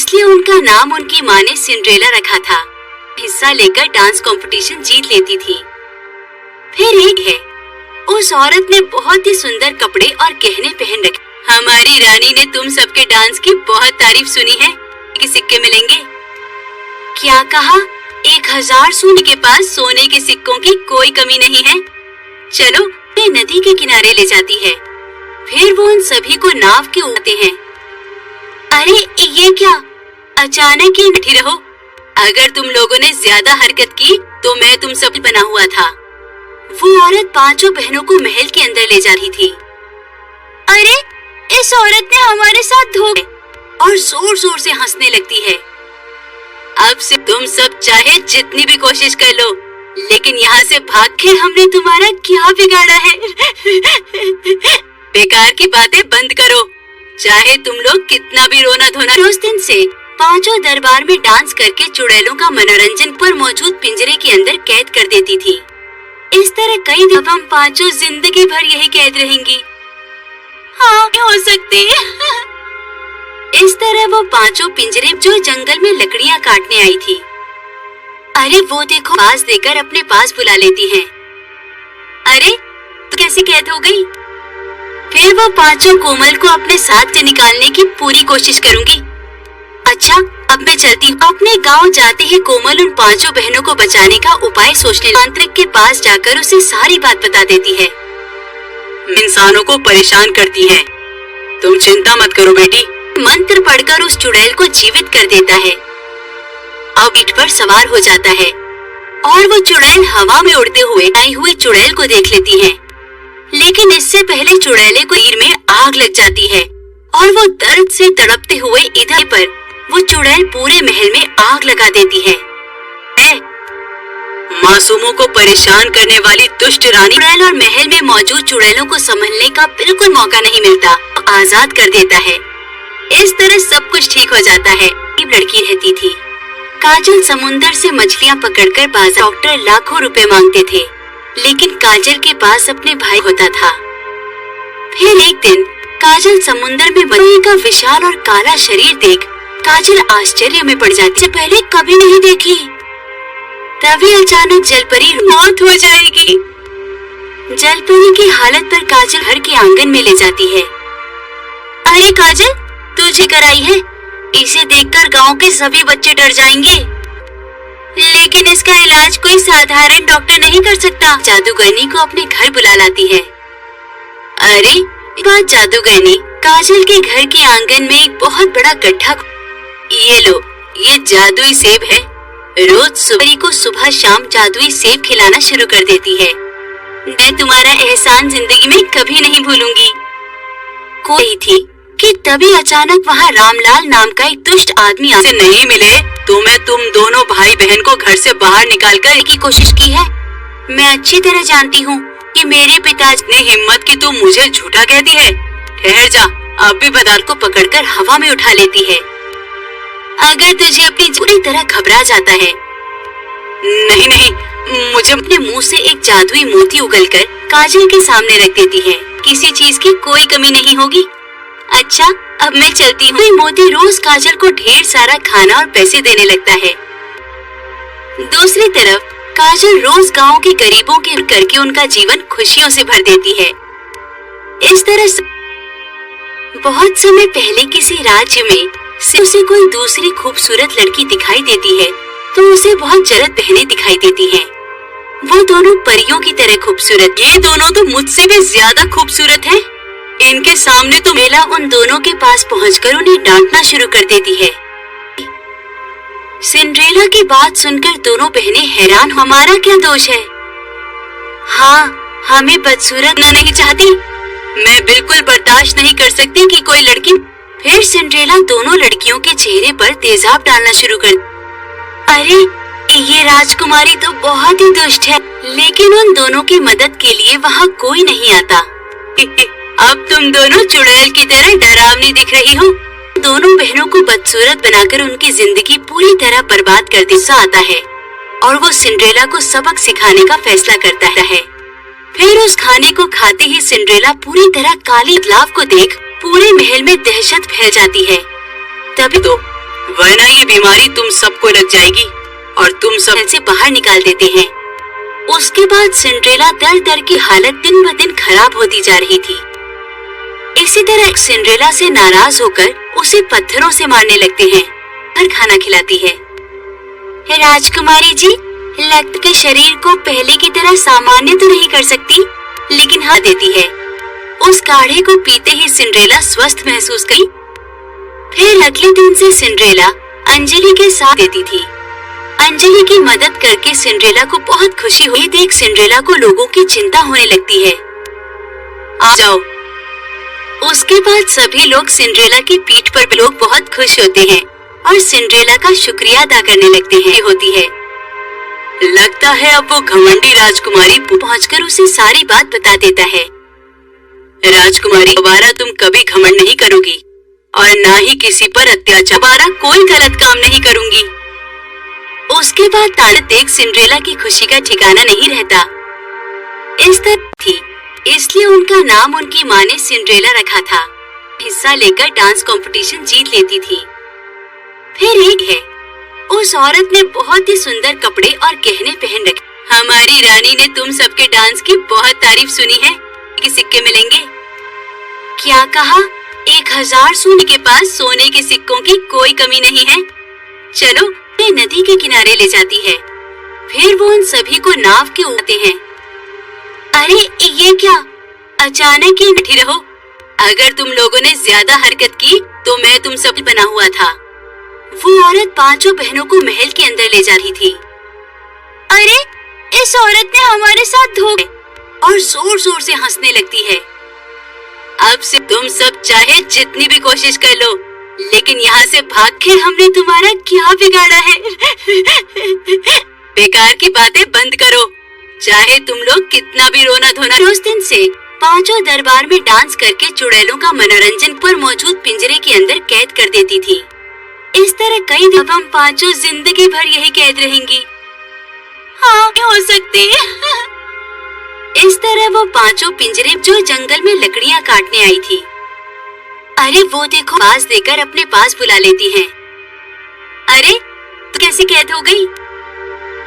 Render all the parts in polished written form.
इसलिए उनका नाम उनकी माँ ने सिंड्रेला रखा था। हिस्सा लेकर डांस कंपटीशन जीत लेती थी। फिर एक है, उस औरत ने बहुत ही सुंदर कपड़े और गहने पहन रखे। हमारी रानी ने तुम सबके डांस की बहुत तारीफ सुनी है कि सिक्के मिलेंगे। क्या कहा? 1000 सोने के पास सोने के सिक्कों की कोई कमी नहीं है। चलो, ये नदी के किनारे ले जाती है। फिर वो उन सभी को नाव के उड़ाते हैं। अरे ये क्या? अचानक ही बैठी रहो। अगर तुम लोगों ने ज्यादा हरकत की तो मैं तुम सब बना हुआ था। वो औरत 5 बहनों को महल के अंदर ले जा रही थी। अरे इस औरत ने हमारे साथ धोखा और जोर जोर से हंसने लगती है। अब से तुम सब चाहे जितनी भी कोशिश कर लो, लेकिन यहाँ से भाग के हमने तुम्हारा क्या बिगाड़ा है? बेकार की बातें बंद करो, चाहे तुम लोग कितना भी रोना धोना। उस दिन से 5 दरबार में डांस करके चुड़ैलों का मनोरंजन पर मौजूद पिंजरे के अंदर कैद कर देती थी। इस तरह कई दिन हम 5 जिंदगी भर यही कैद रहेंगी। हाँ, हो सकती है। इस तरह वो 5 पिंजरे जो जंगल में लकड़ियाँ काटने आई थी। अरे वो देखो, बाज देकर अपने पास बुला लेती हैं। अरे तो कैसे कैद हो गई? फिर वो 5 कोमल को अपने साथ से निकालने की पूरी कोशिश करूंगी। अच्छा, अब मैं चलती हूँ। अपने गांव जाते ही कोमल उन 5 बहनों को बचाने का उपाय सोचने तांत्रिक के पास जाकर उसे सारी बात बता देती है। इंसानों को परेशान करती है, तुम चिंता मत करो बेटी। मंत्र पढ़कर उस चुड़ैल को जीवित कर देता है। अब पीठ पर सवार हो जाता है और वो चुड़ैल हवा में उड़ते हुए आई हुई चुड़ैल को देख लेती है। लेकिन इससे पहले चुड़ैले को तीर में आग लग जाती है और वो दर्द से तड़पते हुए इधर पर वो चुड़ैल पूरे महल में आग लगा देती है। मासूमों को परेशान करने वाली दुष्ट रानी चुड़ैल और महल में मौजूद चुड़ैलों को संभलने का बिल्कुल मौका नहीं मिलता, आजाद कर देता है। इस तरह सब कुछ ठीक हो जाता है। एक लड़की रहती थी। काजल समुंदर से मछलियाँ पकड़कर बाजार डॉक्टर लाखों रुपए मांगते थे, लेकिन काजल के पास अपने भाई होता था। फिर एक दिन काजल समुंदर में मछली का विशाल और काला शरीर देख काजल आश्चर्य में पड़ जाती। से पहले कभी नहीं देखी। तभी अचानक जलपरी मौत हो जाएगी। जलपरी की हालत पर काजल घर के आंगन में ले जाती है। अरे काजल, तुझे कराई है? इसे देखकर गांव के सभी बच्चे डर जाएंगे। लेकिन इसका इलाज कोई साधारण डॉक्टर नहीं कर सकता। जादूगरनी को अपने घर बुला लाती है। अरे बात जादूगरनी काजल के घर के आंगन में एक बहुत बड़ा गड्ढा। ये लो, ये जादुई सेब है। रोज सुबह को सुबह शाम जादुई सेब खिलाना शुरू कर देती है। मैं तुम्हारा एहसान जिंदगी में कभी नहीं भूलूंगी। कोई थी कि तभी अचानक वहाँ रामलाल नाम का एक दुष्ट आदमी से नहीं मिले तो मैं तुम दोनों भाई बहन को घर से बाहर निकाल कर की कोशिश की है। मैं अच्छी तरह जानती हूँ कि मेरे पिताजी ने हिम्मत की तू मुझे झूठा कहती है। ठहर जा, अब भी बादल को पकड़कर हवा में उठा लेती है। अगर तुझे अपनी पूरी तरह घबरा जाता है। नहीं नहीं, मुझे अपने मुंह से एक जादुई मोती उगलकर काजल के सामने रख देती है। किसी चीज की कोई कमी नहीं होगी। अच्छा, अब मैं चलती हूँ। मोती रोज काजल को ढेर सारा खाना और पैसे देने लगता है। दूसरी तरफ काजल रोज गांव के गरीबों के करके उनका जीवन खुशियों से भर देती है। इस तरह बहुत समय पहले किसी राज्य में उसे कोई दूसरी खूबसूरत लड़की दिखाई देती है तो उसे बहुत जल्द बहनें दिखाई देती हैं। वो दोनों परियों की तरह खूबसूरत। ये दोनों तो मुझसे भी ज्यादा खूबसूरत हैं। इनके सामने तो मेला उन दोनों के पास पहुंचकर उन्हें डांटना शुरू कर देती है। सिंड्रेला की बात सुनकर दोनों बहनें हैरान। हमारा क्या दोष है? हाँ, हमें बदसूरत न नहीं चाहती। मैं बिल्कुल बर्दाश्त नहीं कर सकती कि कोई लड़की। फिर सिंड्रेला दोनों लड़कियों के चेहरे पर तेजाब डालना शुरू कर। अरे ये राजकुमारी तो बहुत ही दुष्ट है, लेकिन उन दोनों की मदद के लिए वहाँ कोई नहीं आता। अब तुम दोनों चुड़ैल की तरह डरावनी दिख रही हो। दोनों बहनों को बदसूरत बनाकर उनकी जिंदगी पूरी तरह बर्बाद कर गुस्सा आता है और वो सिंड्रेला को सबक सिखाने का फैसला करता है। फिर उस खाने को खाते ही सिंड्रेला पूरी तरह काली बदलाव को देख पूरे महल में दहशत फैल जाती है। तभी तो वरना ये बीमारी तुम सबको लग जाएगी और तुम सब से बाहर निकाल देते हैं। उसके बाद सिंड्रेला दर दर की हालत दिन ब दिन खराब होती जा रही थी। इसी तरह सिंड्रेला से नाराज होकर उसे पत्थरों से मारने लगते हैं और खाना खिलाती है। राजकुमारी जी, लगता के शरीर को पहले की तरह सामान्य तो नहीं कर सकती, लेकिन हाँ देती है। उस काढ़े को पीते ही सिंड्रेला स्वस्थ महसूस की। फिर अगले दिन से सिंड्रेला अंजलि के साथ देती थी। अंजलि की मदद करके सिंड्रेला को बहुत खुशी हुई। देख सिंड्रेला को लोगों की चिंता होने लगती है। आ जाओ। उसके बाद सभी लोग सिंड्रेला की पीठ पर लोग बहुत खुश होते हैं और सिंड्रेला का शुक्रिया अदा करने लगते हैं। होती है लगता है अब वो घमंडी राजकुमारी पहुंचकर उसे सारी बात बता देता है। राजकुमारी, दोबारा तुम कभी घमंड नहीं करोगी और ना ही किसी पर अत्याचार, दोबारा कोई गलत काम नहीं करूंगी। उसके बाद तारा देख सिंड्रेला की खुशी का ठिकाना नहीं रहता। इस तरह थी, इसलिए उनका नाम उनकी माँ ने सिंड्रेला रखा था। हिस्सा लेकर डांस कंपटीशन जीत लेती थी। फिर एक है, उस औरत ने बहुत ही सुंदर कपड़े और गहने पहन रखे। हमारी रानी ने तुम सबके डांस की बहुत तारीफ सुनी है कि सिक्के मिलेंगे। क्या कहा? 1000 सोने के पास सोने के सिक्कों की कोई कमी नहीं है। चलो, वे नदी के किनारे ले जाती है। फिर वो उन सभी को नाव के उड़ाते हैं। अरे ये क्या? अचानक ही बैठी रहो। अगर तुम लोगों ने ज्यादा हरकत की तो मैं तुम सब बना हुआ था। वो औरत 5 बहनों को महल के अंदर ले जा रही थी। अरे इस औरत ने हमारे साथ धोखा और जोर जोर से हंसने लगती है। अब से तुम सब चाहे जितनी भी कोशिश कर लो, लेकिन यहाँ से भाग के हमने तुम्हारा क्या बिगाड़ा है? बेकार की बातें बंद करो, चाहे तुम लोग कितना भी रोना धोना। उस दिन से 5 दरबार में डांस करके चुड़ैलों का मनोरंजन पर मौजूद पिंजरे के अंदर कैद कर देती थी। इस तरह कई दिन हम 5 जिंदगी भर यही कैद रहेंगी। हाँ, हो सकती है। इस तरह वो 5 पिंजरे जो जंगल में लकड़ियाँ काटने आई थी। अरे वो देखो, पास देकर अपने पास बुला लेती हैं। अरे तो कैसे कैद हो गई?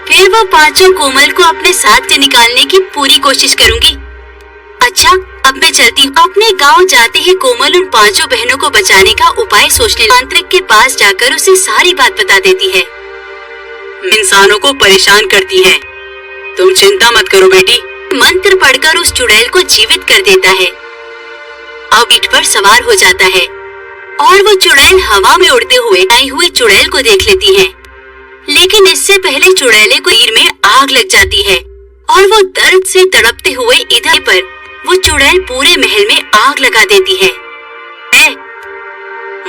फिर वो 5 कोमल को अपने साथ से निकालने की पूरी कोशिश करूंगी। अच्छा, अब मैं चलती हूँ। अपने गांव जाते ही कोमल उन 5 बहनों को बचाने का उपाय सोचने तांत्रिक के पास जाकर उसे सारी बात बता देती है। इंसानों को परेशान करती है। तुम चिंता मत करो बेटी। मंत्र पढ़कर उस चुड़ैल को जीवित कर देता है। अब पीठ पर सवार हो जाता है और वो चुड़ैल हवा में उड़ते हुए आई हुई चुड़ैल को देख लेती है। लेकिन इससे पहले चुड़ैले को ईर में आग लग जाती है और वो दर्द से तड़पते हुए इधर पर वो चुड़ैल पूरे महल में आग लगा देती है।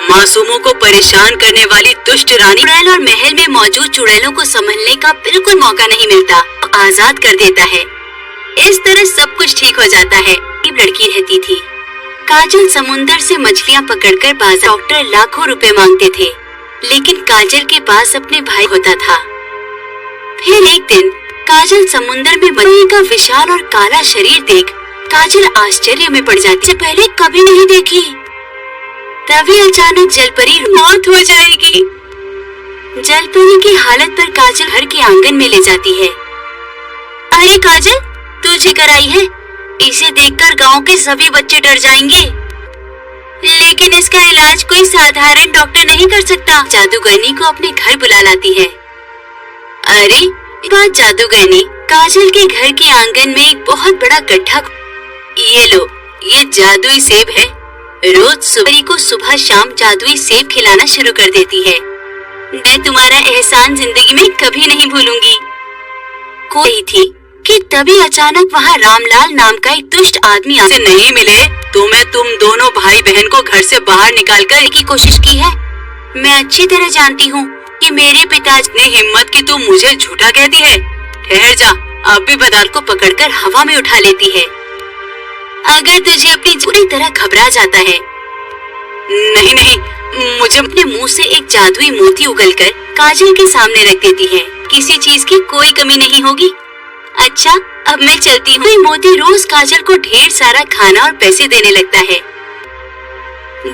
मासूमों को परेशान करने वाली दुष्ट रानी चुड़ैल और महल में मौजूद चुड़ैलों को संभलने का बिल्कुल मौका नहीं मिलता, आजाद कर देता है। इस तरह सब कुछ ठीक हो जाता है। एक लड़की रहती थी। काजल समुंदर से मछलियाँ पकड़कर बाजार डॉक्टर लाखों रुपए मांगते थे, लेकिन काजल के पास अपने भाई होता था। फिर एक दिन काजल समुंदर में मछली का विशाल और काला शरीर देख काजल आश्चर्य में पड़ जाती है। पहले कभी नहीं देखी। तभी अचानक जलपरी मौत हो जाएगी। जलपरी की हालत पर काजल घर के आंगन में ले जाती है। अरे काजल, तुझे कराई है? इसे देखकर गांव के सभी बच्चे डर जाएंगे। लेकिन इसका इलाज कोई साधारण डॉक्टर नहीं कर सकता। जादूगरनी को अपने घर बुला लाती है। अरे बात जादूगरनी काजल के घर के आंगन में एक बहुत बड़ा गड्ढा। ये लो, ये जादुई सेब है। रोज सुबह को सुबह शाम जादुई सेब खिलाना शुरू कर देती है। मैं तुम्हारा एहसान जिंदगी में कभी नहीं भूलूंगी। कोई थी कि तभी अचानक वहाँ रामलाल नाम का एक दुष्ट आदमी से नहीं मिले तो मैं तुम दोनों भाई बहन को घर से बाहर निकालकर की कोशिश की है। मैं अच्छी तरह जानती हूँ कि मेरे पिताजी ने हिम्मत की तुम मुझे झूठा कहती है। ठहर जा, अब भी बदाल को पकड़कर हवा में उठा लेती है। अगर तुझे अपनी पूरी तरह घबरा जाता है। नहीं नहीं, मुझे अपने मुंह से एक जादुई मोती उगलकर काजल के सामने रख देती है। किसी चीज की कोई कमी नहीं होगी। अच्छा, अब मैं चलती हूँ। मोती रोज काजल को ढेर सारा खाना और पैसे देने लगता है।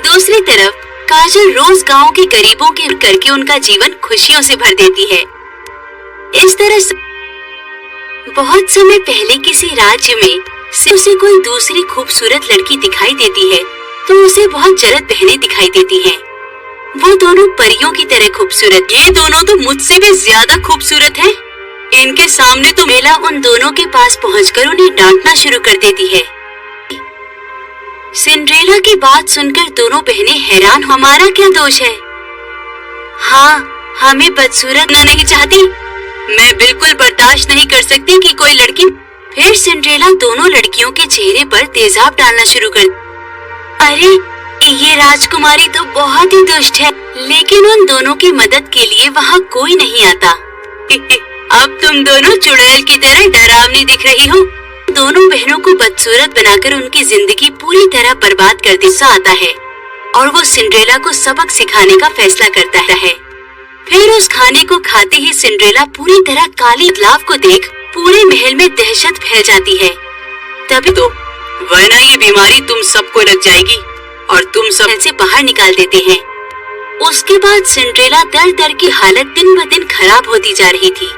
दूसरी तरफ काजल रोज गांव के गरीबों के करके उनका जीवन खुशियों से भर देती है। इस तरह बहुत समय पहले किसी राज्य में उसे कोई दूसरी खूबसूरत लड़की दिखाई देती है तो उसे बहुत जलद बहनें दिखाई देती हैं। वो दोनों परियों की तरह खूबसूरत, ये दोनों तो मुझसे भी ज्यादा खूबसूरत हैं। इनके सामने तो मेला उन दोनों के पास पहुंचकर उन्हें डांटना शुरू कर देती है। सिंड्रेला की बात सुनकर दोनों बहनें हैरान, हमारा क्या दोष है? हाँ, हमें बदसूरत न नहीं चाहती। मैं बिल्कुल बर्दाश्त नहीं कर सकती कि कोई लड़की। फिर सिंड्रेला दोनों लड़कियों के चेहरे पर तेजाब डालना शुरू कर। अरे ये राजकुमारी तो बहुत ही दुष्ट है, लेकिन उन दोनों की मदद के लिए वहाँ कोई नहीं आता। अब तुम दोनों चुड़ैल की तरह डरावनी दिख रही हो। दोनों बहनों को बदसूरत बनाकर उनकी जिंदगी पूरी तरह बर्बाद कर गुस्सा आता है और वो सिंड्रेला को सबक सिखाने का फैसला करता है। फिर उस खाने को खाते ही सिंड्रेला पूरी तरह काली बदलाव को देख पूरे महल में दहशत फैल जाती है। तभी तो वरना ये बीमारी तुम सबको लग जाएगी और तुम सब से बाहर निकाल देते हैं। उसके बाद सिंड्रेला दर दर की हालत दिन ब दिन खराब होती जा रही थी।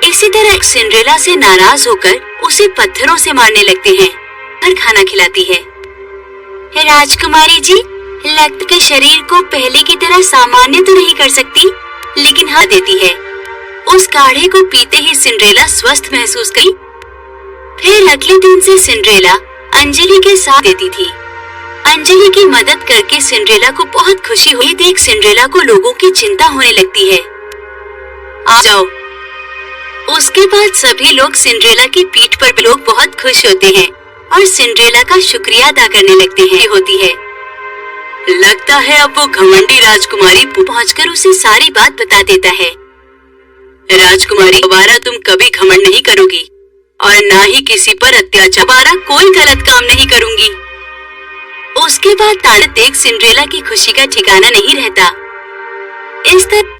इसी तरह सिंड्रेला से नाराज होकर उसे पत्थरों से मारने लगते हैं और खाना खिलाती है। राजकुमारी जी, लगता के शरीर को पहले की तरह सामान्य तो नहीं कर सकती, लेकिन हाँ देती है। उस काढ़े को पीते ही सिंड्रेला स्वस्थ महसूस की। फिर अगले दिन से सिंड्रेला अंजलि के साथ देती थी। अंजलि की मदद करके सिंड्रेला को बहुत खुशी हुई। देख सिंड्रेला को लोगों की चिंता होने लगती है। आ जाओ। उसके बाद सभी लोग सिंड्रेला की पीठ पर लोग बहुत खुश होते हैं और सिंड्रेला का शुक्रिया अदा करने लगते हैं। होती है लगता है अब वो घमंडी राजकुमारी पहुंचकर उसे सारी बात बता देता है। राजकुमारी, दोबारा तुम कभी घमंड नहीं करोगी और ना ही किसी पर अत्याचार, दोबारा कोई गलत काम नहीं करूंगी। उसके बाद तारक देख सिंड्रेला की खुशी का ठिकाना नहीं रहता। इस तरह